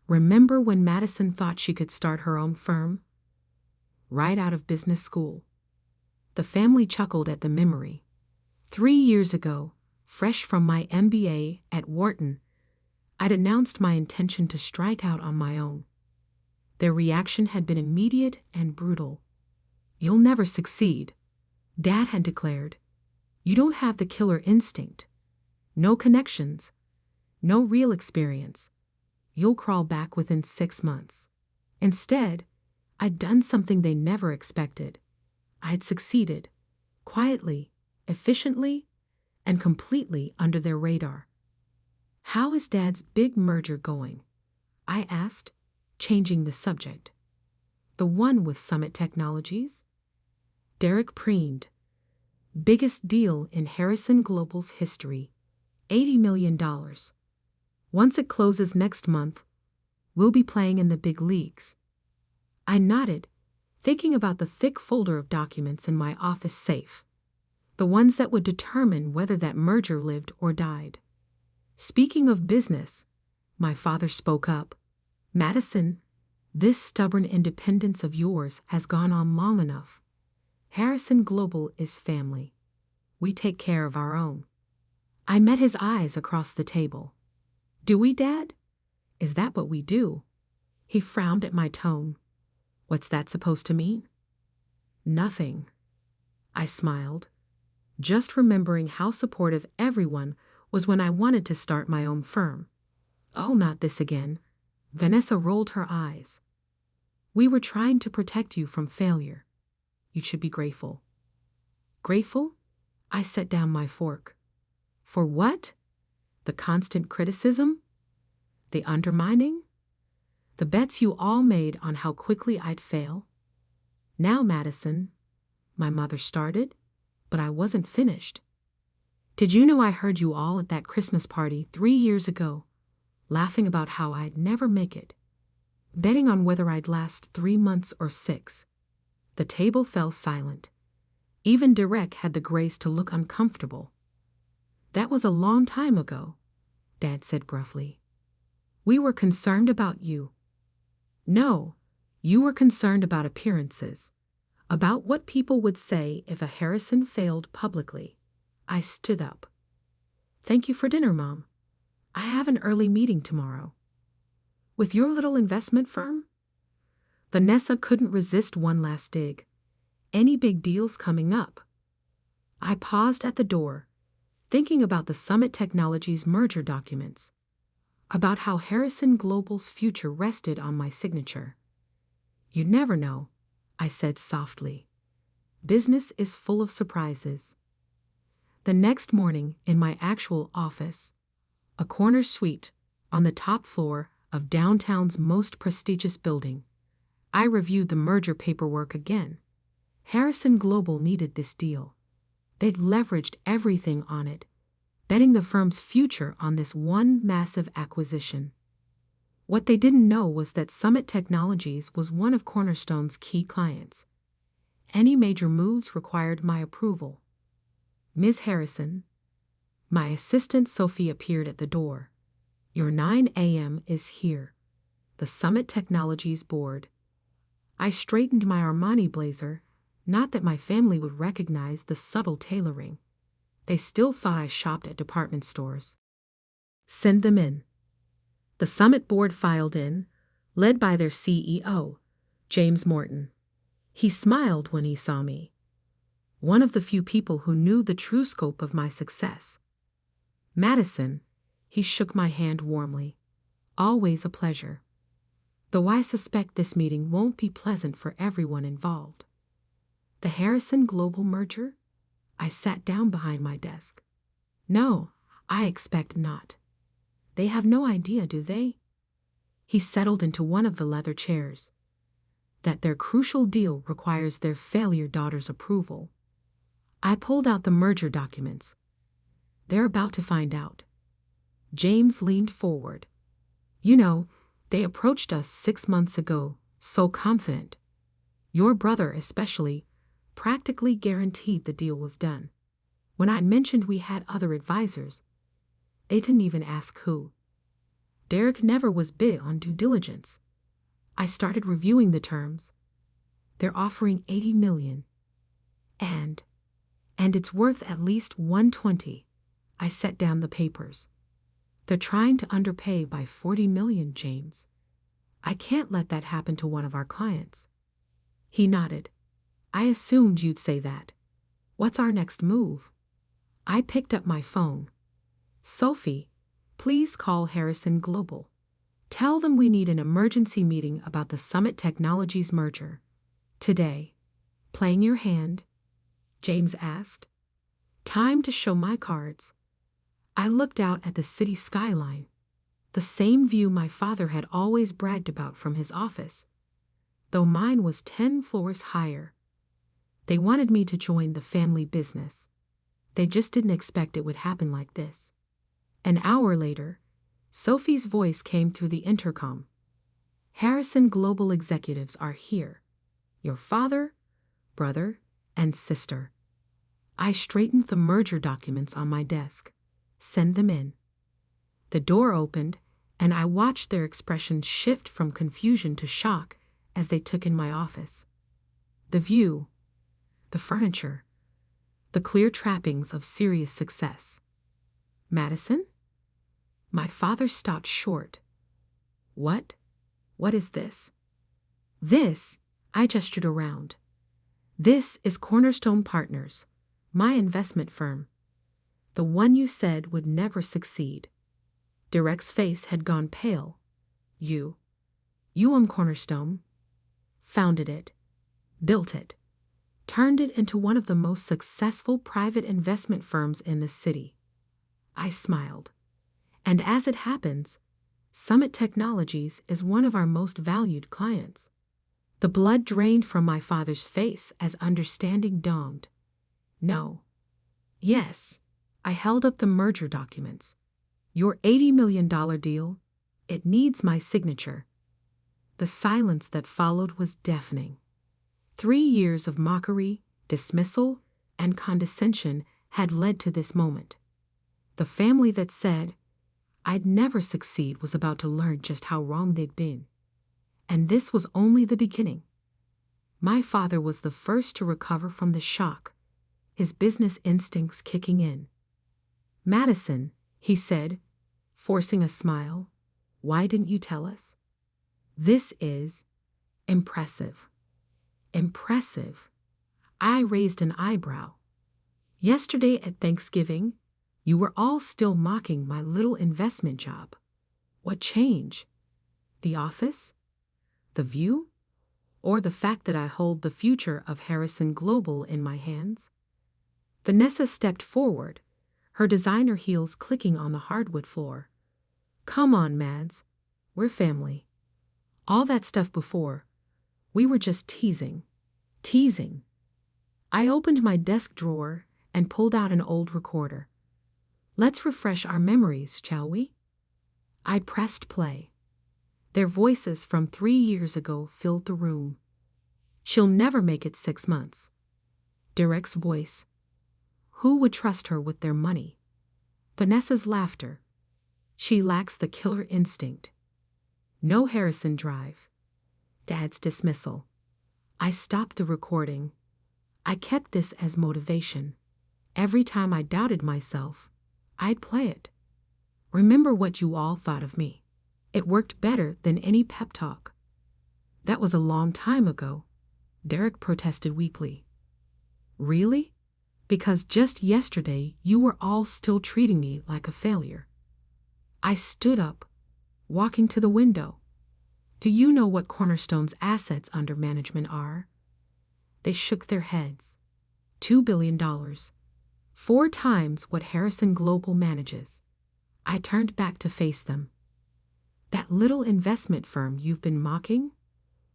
"Remember when Madison thought she could start her own firm? Right out of business school." The family chuckled at the memory. 3 years ago, fresh from my MBA at Wharton, I'd announced my intention to strike out on my own. Their reaction had been immediate and brutal. "You'll never succeed," Dad had declared. "You don't have the killer instinct. No connections. No real experience. You'll crawl back within 6 months." Instead, I'd done something they never expected. I'd succeeded, quietly, efficiently, and completely under their radar. "How is Dad's big merger going?" I asked, changing the subject. "The one with Summit Technologies?" Derek preened. "Biggest deal in Harrison Global's history. $80 million. Once it closes next month, we'll be playing in the big leagues." I nodded, thinking about the thick folder of documents in my office safe, the ones that would determine whether that merger lived or died. "Speaking of business," my father spoke up, "Madison, this stubborn independence of yours has gone on long enough. Harrison Global is family. We take care of our own." I met his eyes across the table. "Do we, Dad? Is that what we do?" He frowned at my tone. What's that supposed to mean? Nothing. I smiled, just remembering how supportive everyone was when I wanted to start my own firm. Oh, not this again. Vanessa rolled her eyes. We were trying to protect you from failure. You should be grateful. Grateful? I set down my fork. For what? The constant criticism? The undermining? The bets you all made on how quickly I'd fail? Now, Madison, my mother started, but I wasn't finished. Did you know I heard you all at that Christmas party 3 years ago, laughing about how I'd never make it, betting on whether I'd last 3 months or 6? The table fell silent. Even Derek had the grace to look uncomfortable. That was a long time ago, Dad said gruffly. We were concerned about you. No, you were concerned about appearances, about what people would say if a Harrison failed publicly. I stood up. Thank you for dinner, Mom. I have an early meeting tomorrow. With your little investment firm? Vanessa couldn't resist one last dig. Any big deals coming up? I paused at the door, thinking about the Summit Technologies merger documents, about how Harrison Global's future rested on my signature. You never know, I said softly. Business is full of surprises. The next morning, in my actual office, a corner suite on the top floor of downtown's most prestigious building, I reviewed the merger paperwork again. Harrison Global needed this deal. They'd leveraged everything on it, betting the firm's future on this one massive acquisition. What they didn't know was that Summit Technologies was one of Cornerstone's key clients. Any major moves required my approval. Ms. Harrison, my assistant Sophie appeared at the door. Your 9 a.m. is here. The Summit Technologies board. I straightened my Armani blazer, not that my family would recognize the subtle tailoring. They still thought I shopped at department stores. Send them in. The Summit board filed in, led by their CEO, James Morton. He smiled when he saw me. One of the few people who knew the true scope of my success. Madison, he shook my hand warmly. Always a pleasure. Though I suspect this meeting won't be pleasant for everyone involved. The Harrison Global merger? I sat down behind my desk. No, I expect not. They have no idea, do they? He settled into one of the leather chairs. That their crucial deal requires their failure daughter's approval. I pulled out the merger documents. They're about to find out. James leaned forward. You know, they approached us 6 months ago, so confident. Your brother especially practically guaranteed the deal was done. When I mentioned we had other advisors, they didn't even ask who. Derek never was big on due diligence. I started reviewing the terms. They're offering $80 million. And it's worth at least $120. I set down the papers. They're trying to underpay by $40 million, James. I can't let that happen to one of our clients. He nodded. I assumed you'd say that. What's our next move? I picked up my phone. Sophie, please call Harrison Global. Tell them we need an emergency meeting about the Summit Technologies merger. Today. Playing your hand? James asked. Time to show my cards. I looked out at the city skyline, the same view my father had always bragged about from his office, though mine was 10 floors higher. They wanted me to join the family business. They just didn't expect it would happen like this. An hour later, Sophie's voice came through the intercom. Harrison Global executives are here. Your father, brother, and sister. I straightened the merger documents on my desk. Send them in. The door opened, and I watched their expressions shift from confusion to shock as they took in my office. The view, the furniture, the clear trappings of serious success. Madison? My father stopped short. What What is this? This, I gestured around. This is Cornerstone Partners, my investment firm. The one you said would never succeed. Derek's face had gone pale. You own Cornerstone? Founded it, built it, turned it into one of the most successful private investment firms in the city. I smiled. And as it happens, Summit Technologies is one of our most valued clients. The blood drained from my father's face as understanding dawned. No. Yes. I held up the merger documents. Your $80 million deal, it needs my signature. The silence that followed was deafening. 3 years of mockery, dismissal, and condescension had led to this moment. The family that said I'd never succeed was about to learn just how wrong they'd been. And this was only the beginning. My father was the first to recover from the shock, his business instincts kicking in. Madison, he said, forcing a smile, why didn't you tell us? This is impressive. Impressive. I raised an eyebrow. Yesterday at Thanksgiving, you were all still mocking my little investment job. What change? The office? The view? Or the fact that I hold the future of Harrison Global in my hands? Vanessa stepped forward, her designer heels clicking on the hardwood floor. Come on, Mads. We're family. All that stuff before, we were just teasing. Teasing. I opened my desk drawer and pulled out an old recorder. Let's refresh our memories, shall we? I pressed play. Their voices from 3 years ago filled the room. She'll never make it 6 months. Derek's voice. Who would trust her with their money? Vanessa's laughter. She lacks the killer instinct. No Harrison Drive. Dad's dismissal. I stopped the recording. I kept this as motivation. Every time I doubted myself, I'd play it. Remember what you all thought of me. It worked better than any pep talk. That was a long time ago, Derek protested weakly. Really? Because just yesterday you were all still treating me like a failure. I stood up, walking to the window. Do you know what Cornerstone's assets under management are? They shook their heads. $2 billion. 4 times what Harrison Global manages. I turned back to face them. That little investment firm you've been mocking?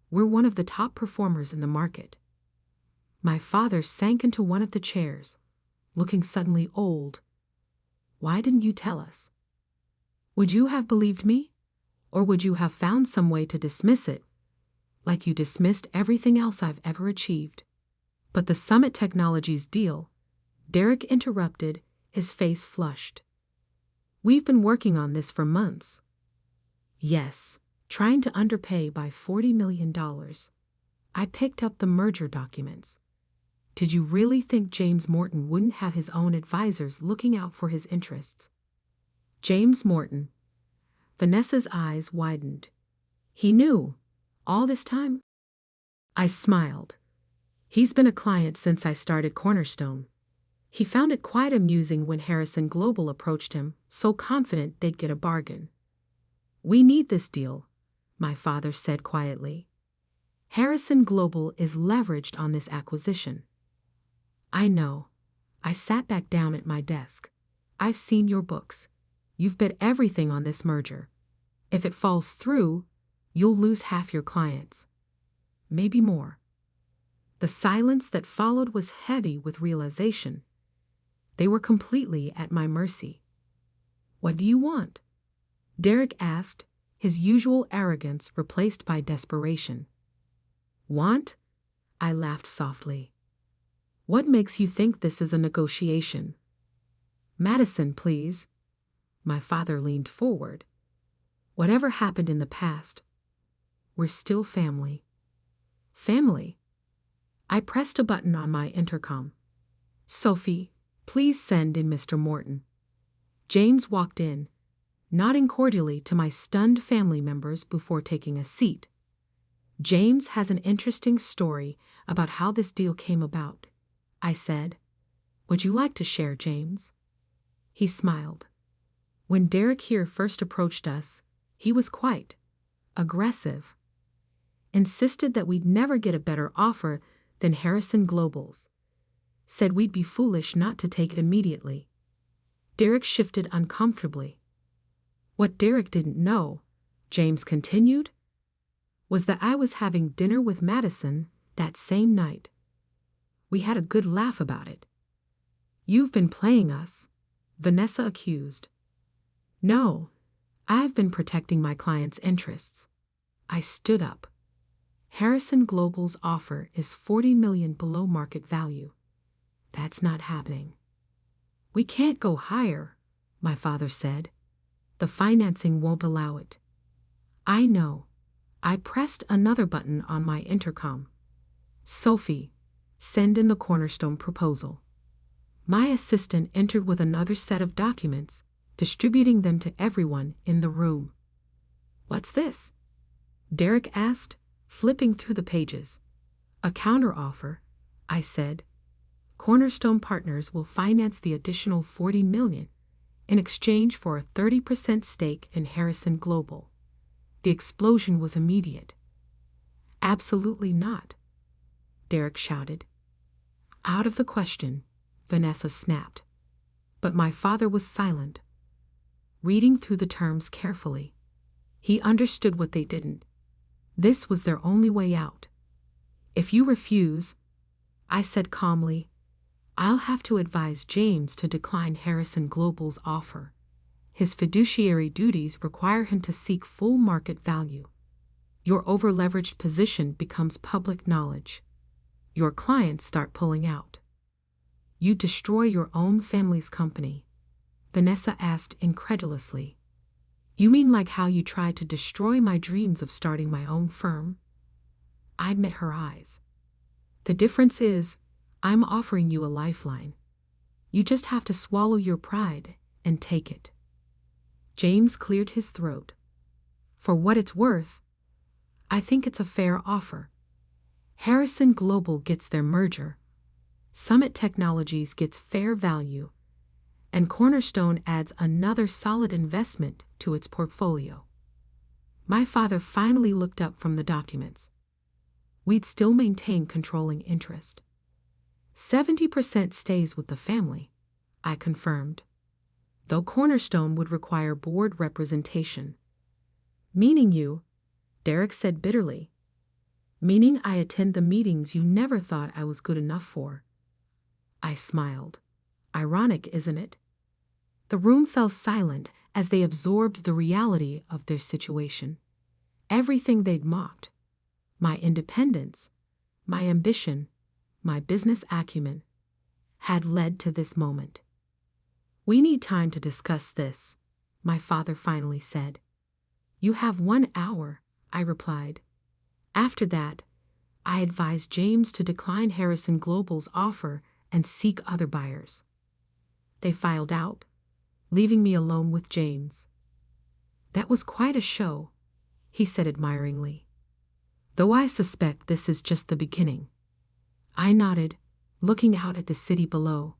We're one of the top performers in the market. My father sank into one of the chairs, looking suddenly old. Why didn't you tell us? Would you have believed me? Or would you have found some way to dismiss it, like you dismissed everything else I've ever achieved? But the Summit Technologies deal, Derek interrupted, his face flushed. We've been working on this for months. Yes, trying to underpay by $40 million. I picked up the merger documents. Did you really think James Morton wouldn't have his own advisors looking out for his interests? James Morton. Vanessa's eyes widened. He knew, all this time? I smiled. He's been a client since I started Cornerstone. He found it quite amusing when Harrison Global approached him, so confident they'd get a bargain. We need this deal, my father said quietly. Harrison Global is leveraged on this acquisition. I know. I sat back down at my desk. I've seen your books. You've bet everything on this merger. If it falls through, you'll lose half your clients. Maybe more. The silence that followed was heavy with realization. They were completely at my mercy. What do you want? Derek asked, his usual arrogance replaced by desperation. Want? I laughed softly. What makes you think this is a negotiation? Madison, please. My father leaned forward. Whatever happened in the past, we're still family. Family? I pressed a button on my intercom. Sophie, please send in Mr. Morton. James walked in, nodding cordially to my stunned family members before taking a seat. James has an interesting story about how this deal came about, I said. Would you like to share, James? He smiled. When Derek here first approached us, he was quite aggressive. Insisted that we'd never get a better offer than Harrison Global's. Said we'd be foolish not to take it immediately. Derek shifted uncomfortably. What Derek didn't know, James continued, was that I was having dinner with Madison that same night. We had a good laugh about it. You've been playing us, Vanessa accused. No, I've been protecting my client's interests. I stood up. Harrison Global's offer is $40 million below market value. That's not happening. We can't go higher, my father said. The financing won't allow it. I know. I pressed another button on my intercom. Sophie, send in the cornerstone proposal. My assistant entered with another set of documents, distributing them to everyone in the room. What's this? Derek asked, flipping through the pages. A counteroffer, I said. Cornerstone Partners will finance the additional $40 million in exchange for a 30% stake in Harrison Global. The explosion was immediate. Absolutely not, Derek shouted. Out of the question, Vanessa snapped. But my father was silent, reading through the terms carefully. He understood what they didn't. This was their only way out. If you refuse, I said calmly, I'll have to advise James to decline Harrison Global's offer. His fiduciary duties require him to seek full market value. Your over-leveraged position becomes public knowledge. Your clients start pulling out. You destroy your own family's company. Vanessa asked incredulously. You mean like how you tried to destroy my dreams of starting my own firm? I met her eyes. The difference is, I'm offering you a lifeline. You just have to swallow your pride and take it. James cleared his throat. For what it's worth, I think it's a fair offer. Harrison Global gets their merger. Summit Technologies gets fair value. And Cornerstone adds another solid investment to its portfolio. My father finally looked up from the documents. We'd still maintain controlling interest. 70% stays with the family, I confirmed, though Cornerstone would require board representation. Meaning you, Derek said bitterly. Meaning I attend the meetings you never thought I was good enough for. I smiled. Ironic, isn't it? The room fell silent as they absorbed the reality of their situation. Everything they'd mocked, my independence, my ambition, my business acumen, had led to this moment. We need time to discuss this, my father finally said. You have 1 hour, I replied. After that, I advised James to decline Harrison Global's offer and seek other buyers. They filed out, leaving me alone with James. That was quite a show, he said admiringly. Though I suspect this is just the beginning. I nodded, looking out at the city below.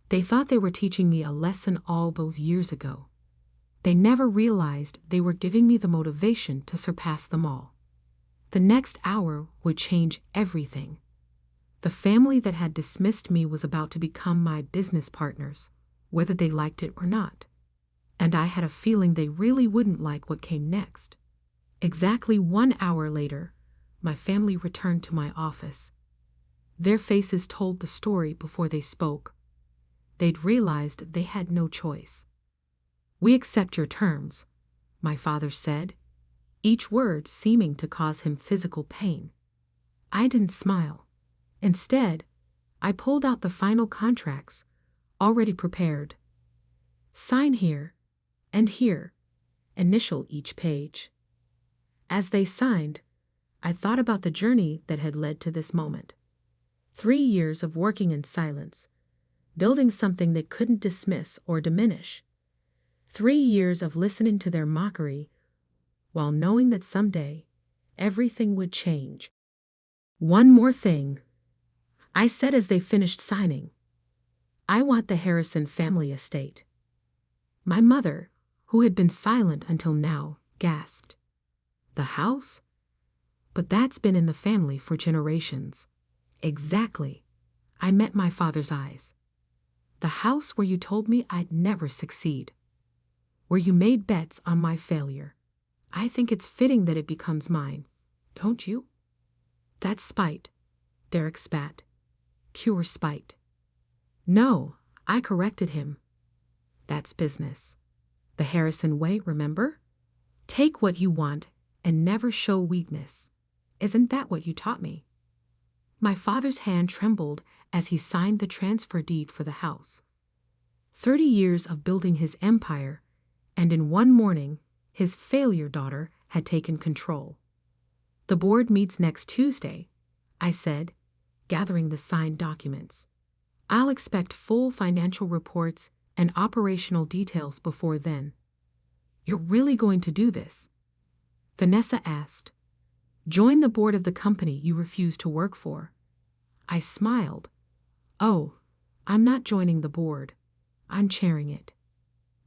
They thought they were teaching me a lesson all those years ago. They never realized they were giving me the motivation to surpass them all. The next hour would change everything. The family that had dismissed me was about to become my business partners, whether they liked it or not. And I had a feeling they really wouldn't like what came next. Exactly 1 hour later, my family returned to my office. Their faces told the story before they spoke. They'd realized they had no choice. We accept your terms, my father said, each word seeming to cause him physical pain. I didn't smile. Instead, I pulled out the final contracts, already prepared. Sign here, and here, initial each page. As they signed, I thought about the journey that had led to this moment. 3 years of working in silence, building something they couldn't dismiss or diminish. 3 years of listening to their mockery while knowing that someday everything would change. One more thing, I said as they finished signing. I want the Harrison family estate. My mother, who had been silent until now, gasped. The house? But that's been in the family for generations. Exactly. I met my father's eyes. The house where you told me I'd never succeed. Where you made bets on my failure. I think it's fitting that it becomes mine. Don't you? That's spite, Derek spat. Pure spite. No, I corrected him. That's business. The Harrison way, remember? Take what you want and never show weakness. Isn't that what you taught me? My father's hand trembled as he signed the transfer deed for the house. 30 years of building his empire, and in one morning, his failure daughter had taken control. The board meets next Tuesday, I said, gathering the signed documents. I'll expect full financial reports and operational details before then. You're really going to do this? Vanessa asked. Join the board of the company you refuse to work for. I smiled. Oh, I'm not joining the board. I'm chairing it.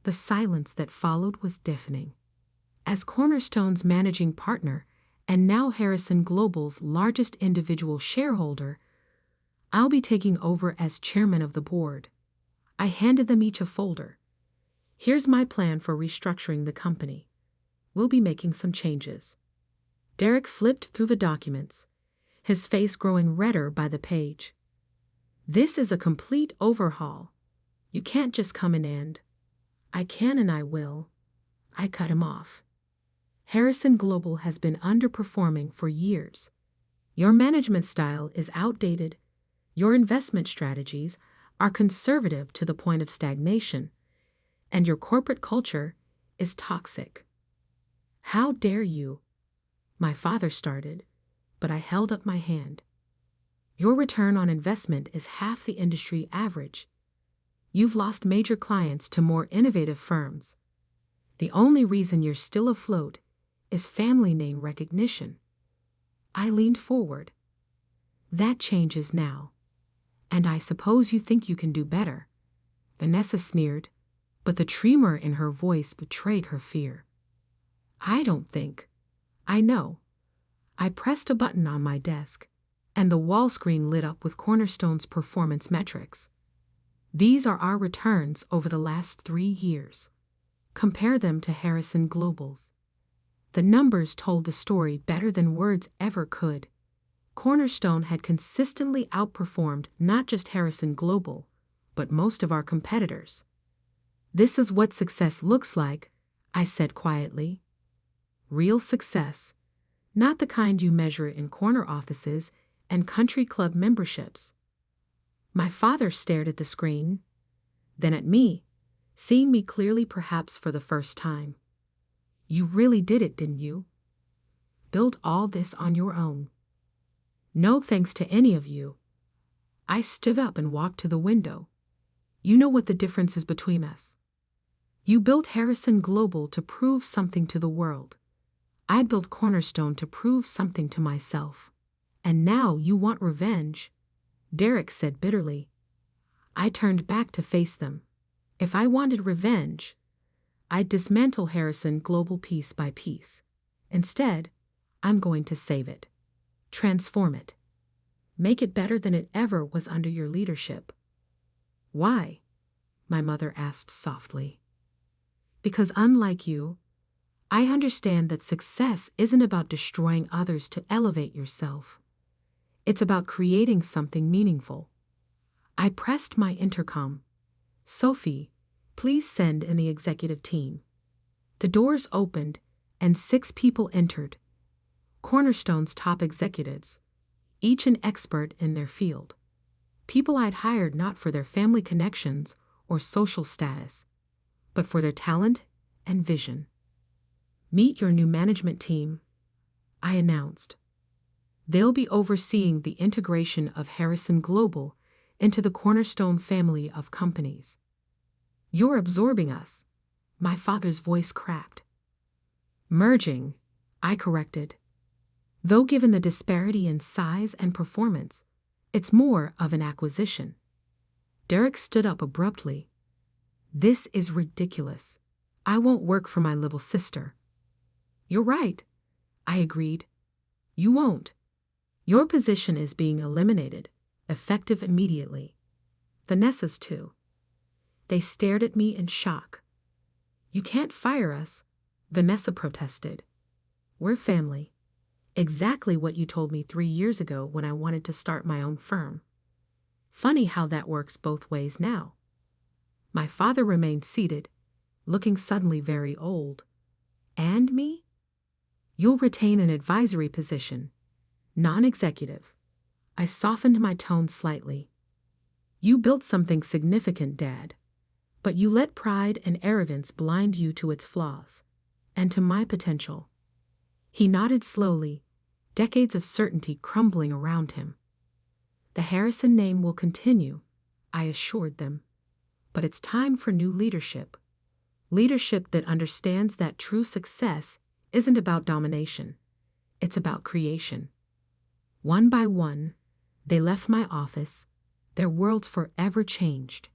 The silence that followed was deafening. As Cornerstone's managing partner, and now Harrison Global's largest individual shareholder, I'll be taking over as chairman of the board. I handed them each a folder. Here's my plan for restructuring the company. We'll be making some changes. Derek flipped through the documents, his face growing redder by the page. This is a complete overhaul. You can't just come in and... I can and I will. I cut him off. Harrison Global has been underperforming for years. Your management style is outdated. Your investment strategies are conservative to the point of stagnation, and your corporate culture is toxic. How dare you? My father started, but I held up my hand. Your return on investment is half the industry average. You've lost major clients to more innovative firms. The only reason you're still afloat is family name recognition. I leaned forward. That changes now. And I suppose you think you can do better. Vanessa sneered, but the tremor in her voice betrayed her fear. I don't think. I know. I pressed a button on my desk, and the wall screen lit up with Cornerstone's performance metrics. These are our returns over the last 3 years. Compare them to Harrison Global's. The numbers told the story better than words ever could. Cornerstone had consistently outperformed not just Harrison Global, but most of our competitors. This is what success looks like, I said quietly. Real success, not the kind you measure in corner offices and country club memberships. My father stared at the screen, then at me, seeing me clearly perhaps for the first time. You really did it, didn't you? Built all this on your own. No thanks to any of you. I stood up and walked to the window. You know what the difference is between us. You built Harrison Global to prove something to the world. I built Cornerstone to prove something to myself. And now you want revenge, Derek said bitterly. I turned back to face them. If I wanted revenge, I'd dismantle Harrison Global piece by piece. Instead, I'm going to save it. Transform it. Make it better than it ever was under your leadership. Why? My mother asked softly. Because unlike you, I understand that success isn't about destroying others to elevate yourself. It's about creating something meaningful. I pressed my intercom. Sophie, please send in the executive team. The doors opened and 6 people entered. Cornerstone's top executives, each an expert in their field. People I'd hired not for their family connections or social status, but for their talent and vision. Meet your new management team, I announced. They'll be overseeing the integration of Harrison Global into the Cornerstone family of companies. You're absorbing us, My father's voice cracked. Merging, I corrected. Though given the disparity in size and performance, it's more of an acquisition. Derek stood up abruptly. This is ridiculous. I won't work for my little sister. You're right, I agreed. You won't. Your position is being eliminated, effective immediately. Vanessa's too. They stared at me in shock. You can't fire us, Vanessa protested. We're family. Exactly what you told me 3 years ago when I wanted to start my own firm. Funny how that works both ways now. My father remained seated, looking suddenly very old. And me? You'll retain an advisory position, non-executive. I softened my tone slightly. You built something significant, Dad, but you let pride and arrogance blind you to its flaws, and to my potential. He nodded slowly, decades of certainty crumbling around him. The Harrison name will continue, I assured them, but it's time for new leadership. Leadership that understands that true success isn't about domination, it's about creation. One by one, they left my office, their worlds forever changed.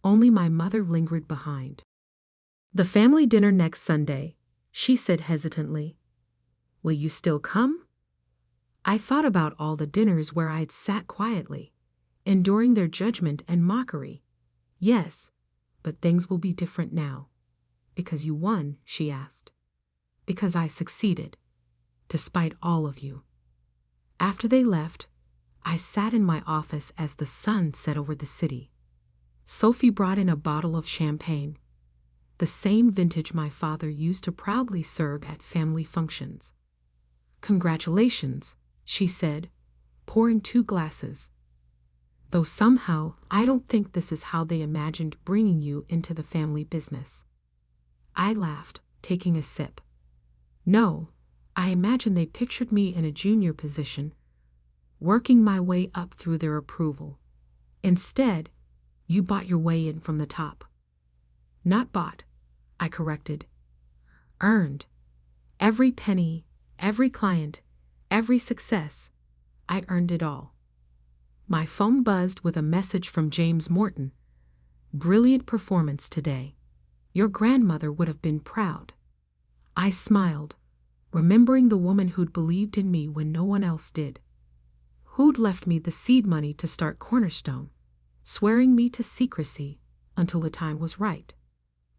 Only my mother lingered behind. The family dinner next Sunday, she said hesitantly. Will you still come? I thought about all the dinners where I'd sat quietly, enduring their judgment and mockery. Yes, but things will be different now. Because you won, she asked. Because I succeeded, despite all of you. After they left, I sat in my office as the sun set over the city. Sophie brought in a bottle of champagne, the same vintage my father used to proudly serve at family functions. Congratulations, she said, pouring 2 glasses. Though somehow I don't think this is how they imagined bringing you into the family business. I laughed, taking a sip. No, I imagine they pictured me in a junior position, working my way up through their approval. Instead, you bought your way in from the top. Not bought, I corrected. Earned. Every penny, every client, every success, I earned it all. My phone buzzed with a message from James Morton. Brilliant performance today. Your grandmother would have been proud. I smiled, remembering the woman who'd believed in me when no one else did. Who'd left me the seed money to start Cornerstone, swearing me to secrecy until the time was right.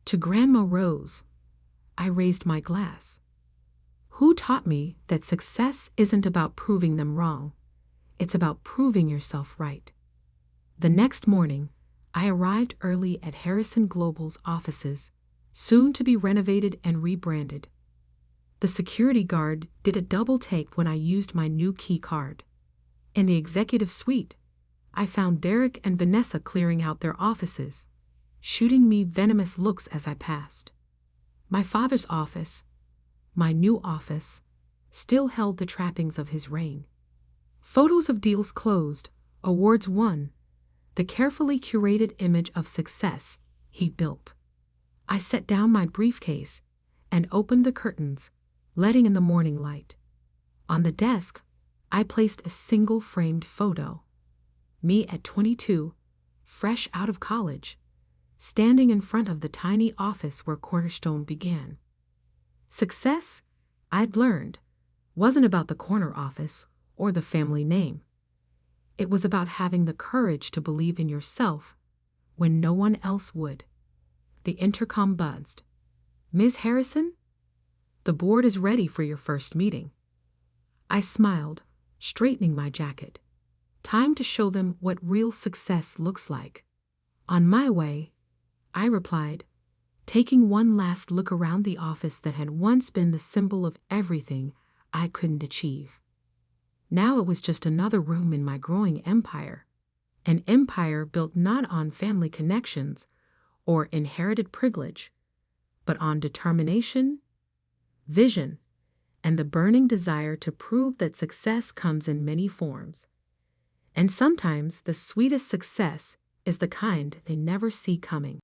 To Grandma Rose, I raised my glass. Who taught me that success isn't about proving them wrong? It's about proving yourself right. The next morning, I arrived early at Harrison Global's offices, soon to be renovated and rebranded. The security guard did a double take when I used my new key card. In the executive suite, I found Derek and Vanessa clearing out their offices, shooting me venomous looks as I passed. My father's office, my new office, still held the trappings of his reign. Photos of deals closed, awards won, the carefully curated image of success he built. I set down my briefcase and opened the curtains, letting in the morning light. On the desk, I placed a single framed photo. Me at 22, fresh out of college, standing in front of the tiny office where Cornerstone began. Success, I'd learned, wasn't about the corner office or the family name. It was about having the courage to believe in yourself when no one else would. The intercom buzzed. Ms. Harrison? The board is ready for your first meeting. I smiled, straightening my jacket. Time to show them what real success looks like. On my way, I replied, taking one last look around the office that had once been the symbol of everything I couldn't achieve. Now it was just another room in my growing empire, an empire built not on family connections or inherited privilege, but on determination, vision, and the burning desire to prove that success comes in many forms. And sometimes the sweetest success is the kind they never see coming.